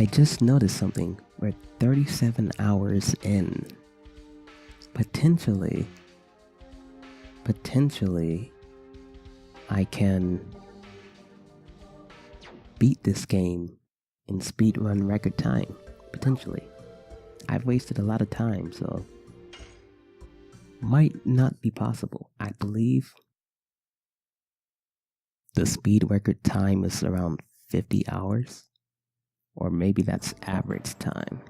I just noticed something. We're 37 hours in. Potentially, I can beat this game in speedrun record time. Potentially. I've wasted a lot of time, so might not be possible. I believe the speed record time is around 50 hours. Or maybe that's average time.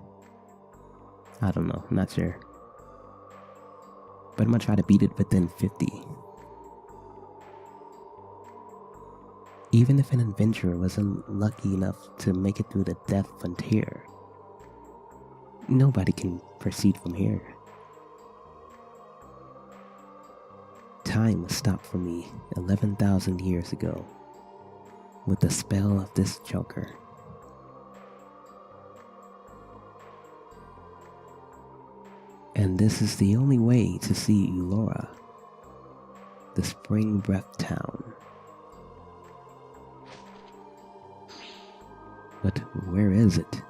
I don't know, I'm not sure. But I'm gonna try to beat it within 50. Even if an adventurer was unlucky enough to make it through the death frontier, nobody can proceed from here. Time was stopped for me 11,000 years ago with the spell of this joker. And this is the only way to see Eulora, the Spring Breath Town. But where is it?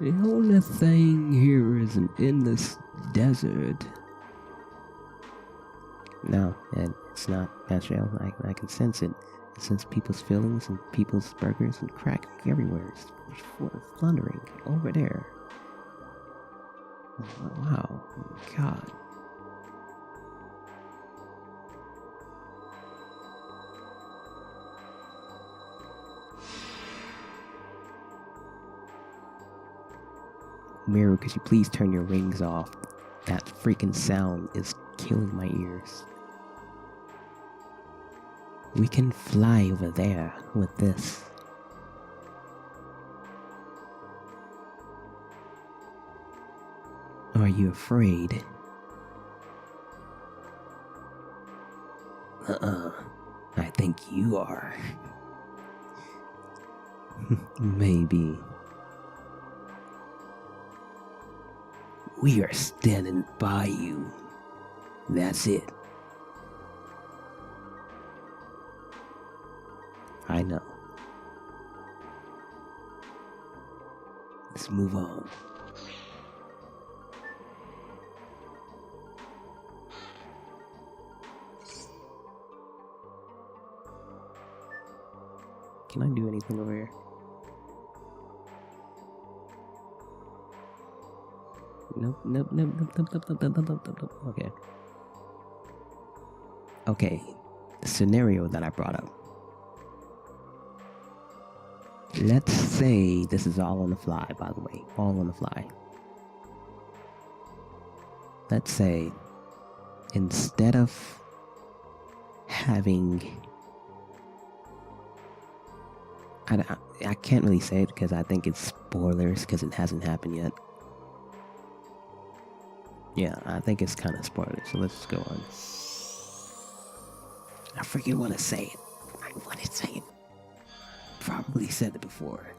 The only thing here is an endless desert. No, and it's not natural. I can sense it. I sense people's feelings and people's burgers and crack everywhere. It's thundering over there. Wow, God. Mirror, could you please turn your rings off? That freaking sound is killing my ears. We can fly over there with this. Are you afraid? I think you are. Maybe. We are standing by you. That's it. I know. Let's move on. Can I do anything over here? Nope. Okay. Okay. The scenario that I brought up. Let's say this is all on the fly, by the way. All on the fly. Let's say instead of having... I can't really say it because I think it's spoilers because it hasn't happened yet. Yeah, I think it's kind of spoilers, so let's just go on. I freaking want to say it. I want to say it. Probably said it before.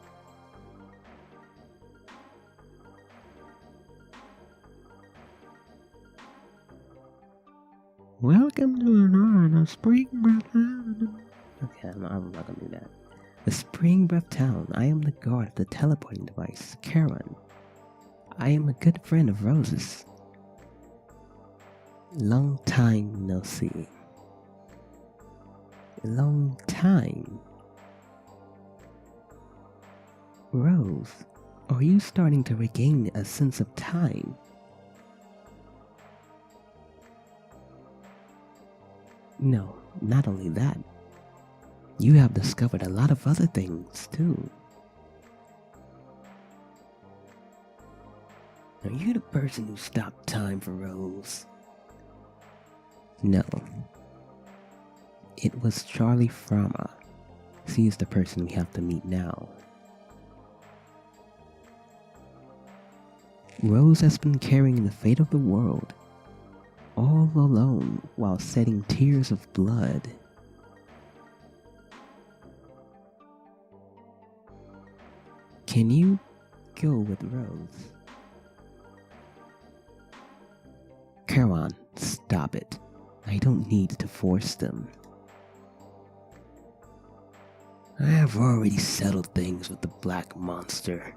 Welcome to another Spring Breath Town. Okay, I'm not gonna do that. The Spring Breath Town. I am the guard of the teleporting device, Karen. I am a good friend of Rose's. Long time no see. Long time. Rose, are you starting to regain a sense of time? No, not only that. You have discovered a lot of other things, too. Are you the person who stopped time for Rose? No. It was Charlie Frama. She is the person we have to meet now. Rose has been carrying the fate of the world, all alone while shedding tears of blood. Can you go with Rose? Caron, stop it. I don't need to force them. I have already settled things with the black monster.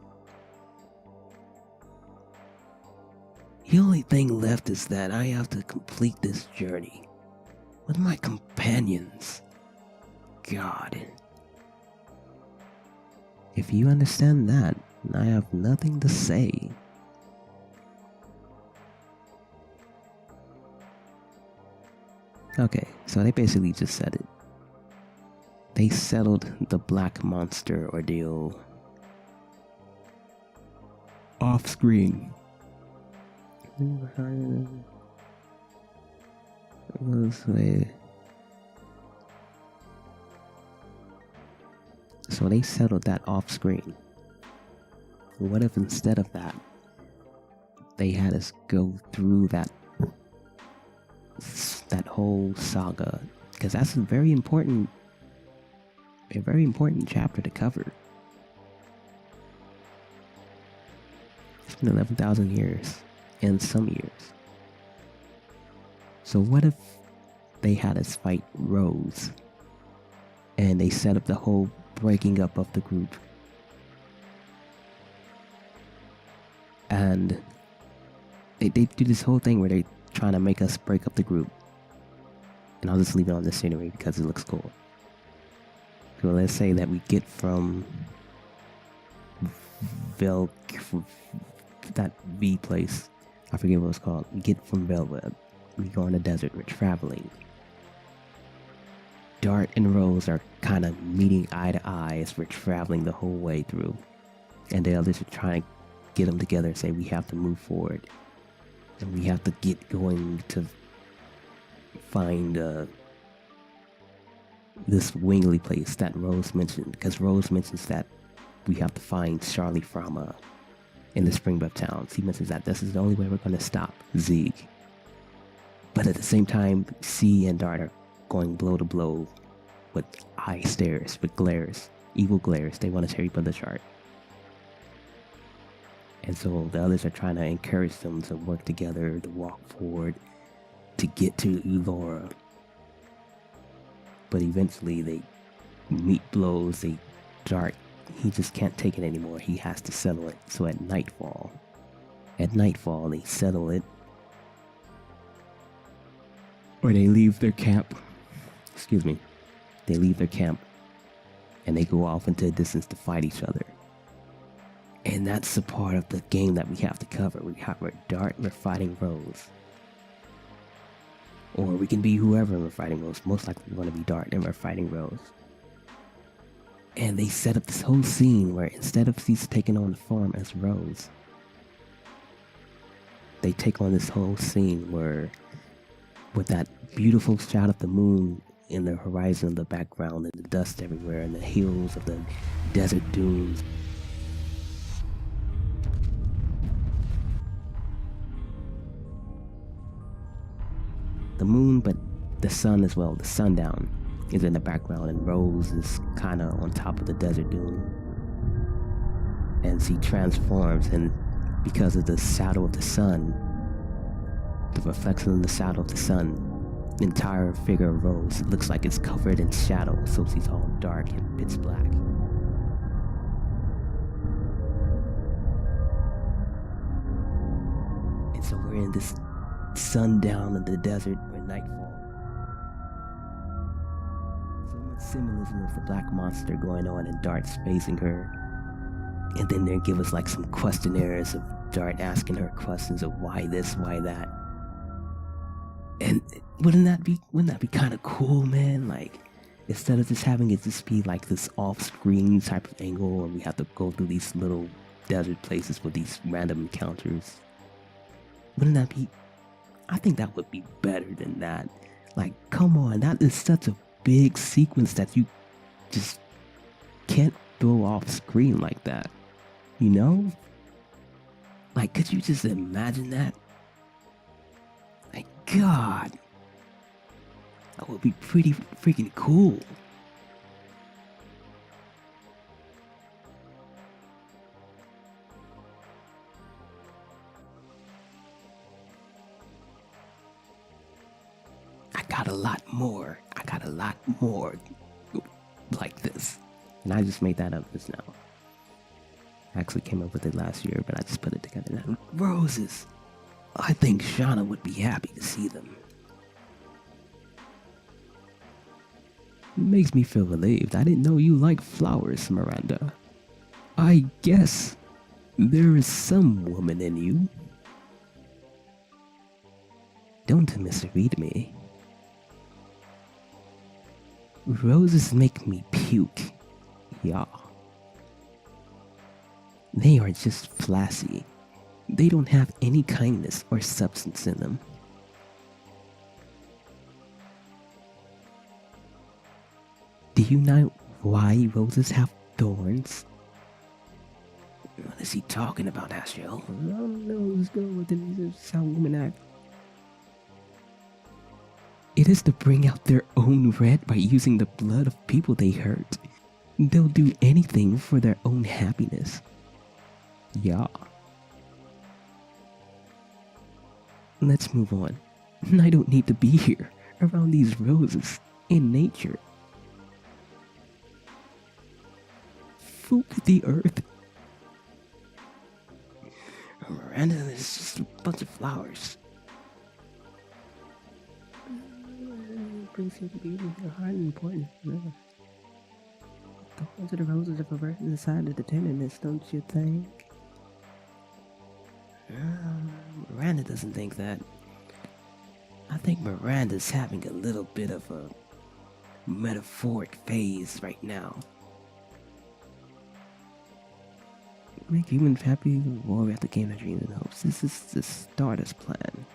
The only thing left is that I have to complete this journey with my companions. God. If you understand that, I have nothing to say. Okay, so they basically just said it. They settled the black monster ordeal off screen. So they settled that off screen. What if instead of that, they had us go through that whole saga? Because that's a very important chapter to cover. It's been 11,000 years and some years. So what if they had us fight Rose and they set up the whole breaking up of the group? And they do this whole thing where they're trying to make us break up the group. And I'll just leave it on the scenery because it looks cool. So let's say that we get from that V place. I forget what it's called. We get from Velvet. We go in the desert. We're traveling. Dart and Rose are kind of meeting eye to eye as we're traveling the whole way through. And the others are trying to get them together and say we have to move forward. And we have to get going to find this Wingley place that Rose mentioned. Because Rose mentions that we have to find Charlie from in the Springbrook towns. He mentions that this is the only way we're going to stop Zeke. But at the same time, C and Dart are going blow to blow with eye stares, with glares, evil glares. They want to tear each other apart. And so the others are trying to encourage them to work together, to walk forward, to get to Elora. But eventually they meet blows. Dart, he just can't take it anymore. He has to settle it. So at nightfall, they settle it. Or they leave their camp. They leave their camp and they go off into the distance to fight each other. And that's the part of the game that we have to cover. We're Dart, we're fighting Rose. Or we can be whoever we're fighting Rose. Most likely we want to be Dart and we're fighting Rose. And they set up this whole scene where instead of Cease taking on the form as Rose, they take on this whole scene where with that beautiful shot of the moon in the horizon in the background and the dust everywhere and the hills of the desert dunes. The moon, but the sun as well, the sundown is in the background and Rose is kind of on top of the desert dune. And she transforms, and because of the shadow of the sun, the reflection of the shadow of the sun, the entire figure of Rose looks like it's covered in shadow, so she's all dark and pitch black. And so we're in this sundown in the desert or nightfall. So much symbolism of the black monster going on and Dart facing her. And then they give us like some questionnaires of Dart asking her questions of why this, why that. And wouldn't that be kind of cool, man? Like, instead of just having it just be like this off-screen type of angle and we have to go through these little desert places with these random encounters. Wouldn't that be... I think that would be better than that. Like, come on, that is such a big sequence that you just can't throw off screen like that. You know? Like, could you just imagine that? Like, God. That would be pretty freaking cool. I got a lot more like this. And I just made that up just now. I actually came up with it last year, but I just put it together now. Roses! I think Shana would be happy to see them. It makes me feel relieved. I didn't know you like flowers, Miranda. I guess there is some woman in you. Don't misread me. Roses make me puke. Yeah. They are just flashy. They don't have any kindness or substance in them. Do you know why roses have thorns? What is he talking about, Astro? I don't know. Let's go with it. This is how women act. It is to bring out their own red by using the blood of people they hurt. They'll do anything for their own happiness. Yeah. Let's move on. I don't need to be here around these roses in nature. Food the earth. Miranda, it's just a bunch of flowers. Appreciate the beauty of your heart and important. The horns of the roses of a person decided the tenderness, don't you think? Miranda doesn't think that. I think Miranda's having a little bit of a metaphoric phase right now. Make humans happy, war at the game of dreams and hopes. This is the Stardust plan.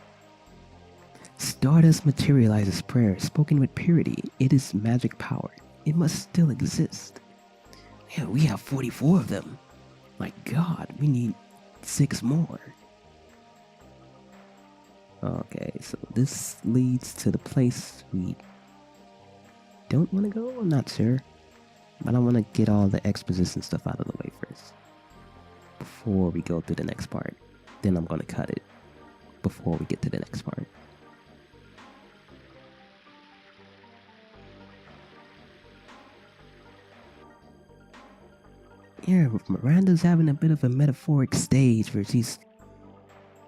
Stardust materializes prayer spoken with purity. It is magic power. It must still exist. Yeah, we have 44 of them. My God, we need 6 more. Okay, so this leads to the place we don't want to go? I'm not sure. But I want to get all the exposition stuff out of the way first. Before we go through the next part. Then I'm going to cut it. Before we get to the next part. Yeah, Miranda's having a bit of a metaphoric stage where she's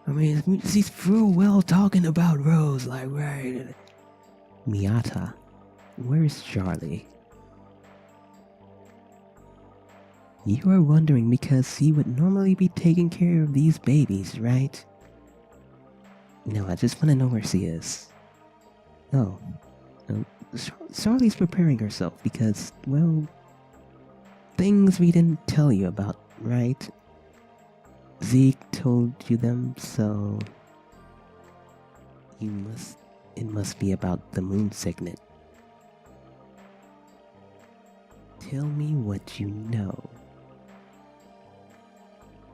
through well talking about Rose, like, right. Miata, where's Charlie? You are wondering because he would normally be taking care of these babies, right? No, I just want to know where she is. Oh. Charlie's preparing herself because, well, things we didn't tell you about, right? Zeke told you them, so it must be about the moon signet. Tell me what you know.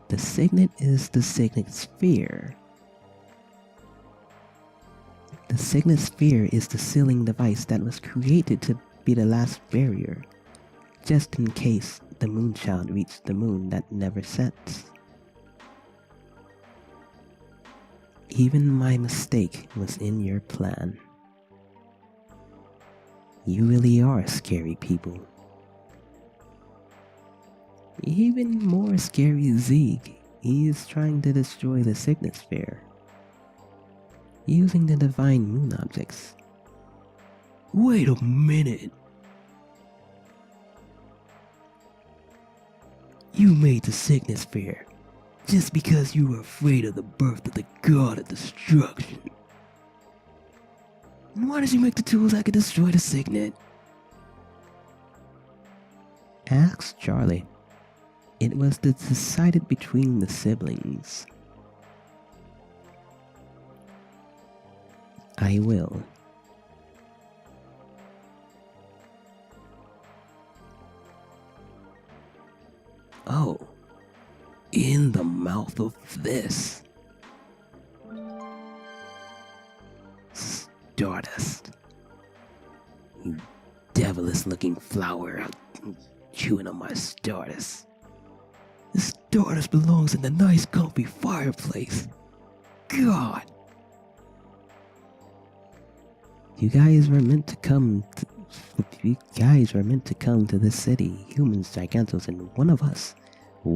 The signet is the signet sphere. The signet sphere is the sealing device that was created to be the last barrier, just in case the moonchild reached the moon that never sets. Even my mistake was in your plan. You really are scary people. Even more scary is Zeke. He is trying to destroy the signet sphere, using the divine moon objects. Wait a minute! You made the signet sphere just because you were afraid of the birth of the god of destruction. And why did you make the tools that could destroy the signet? Ask Charlie. It was decided between the siblings. I will. Oh, in the mouth of this. Stardust. You devilish looking flower. I'm chewing on my stardust. The stardust belongs in the nice comfy fireplace. God. You guys were meant to come If you guys were meant to come to this city, humans, gigantos, and one of us, a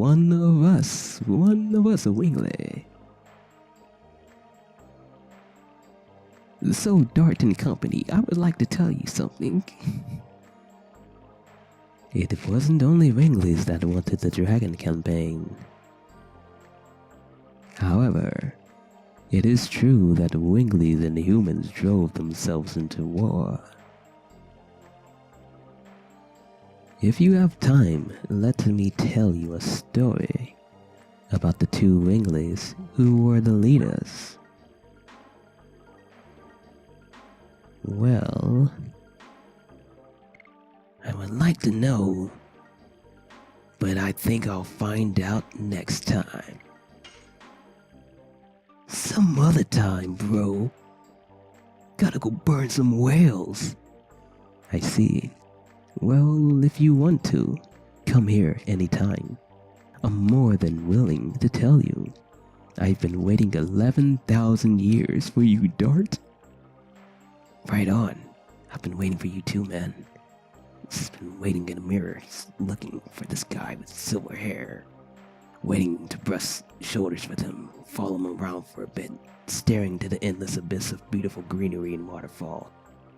Wingley. So, Dart and Company, I would like to tell you something. It wasn't only Wingleys that wanted the Dragon campaign. However, it is true that Wingleys and humans drove themselves into war. If you have time, let me tell you a story about the two Wingleys who were the leaders. Well, I would like to know, but I think I'll find out next time. Some other time, bro. Gotta go burn some whales. I see. Well, if you want to, come here anytime. I'm more than willing to tell you. I've been waiting 11,000 years for you, Dart. Right on. I've been waiting for you too, man. Just been waiting in a mirror, looking for this guy with silver hair. Waiting to brush shoulders with him, follow him around for a bit, staring to the endless abyss of beautiful greenery and waterfall.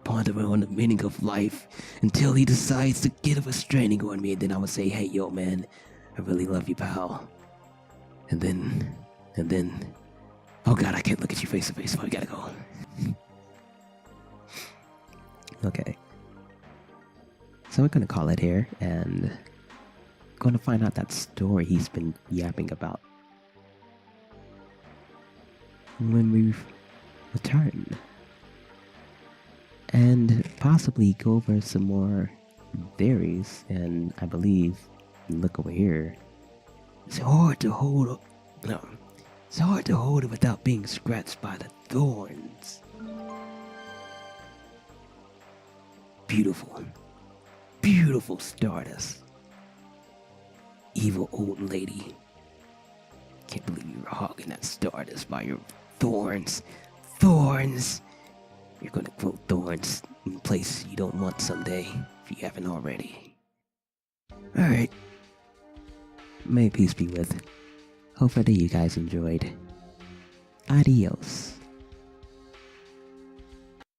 Pondering on the meaning of life until he decides to get a restraining on me, and then I would say, hey, yo, man, I really love you, pal. And then, oh god, I can't look at you face to face, so I gotta go. Okay. So we're gonna call it here, and gonna find out that story he's been yapping about when we return. And possibly go over some more theories, and I believe, look over here, it's hard to hold it without being scratched by the thorns. Beautiful Stardust. Evil old lady. Can't believe you were hogging that Stardust by your thorns. Thorns! You're gonna grow thorns in a place you don't want someday, if you haven't already. Alright. May peace be with. Hopefully you guys enjoyed. Adios.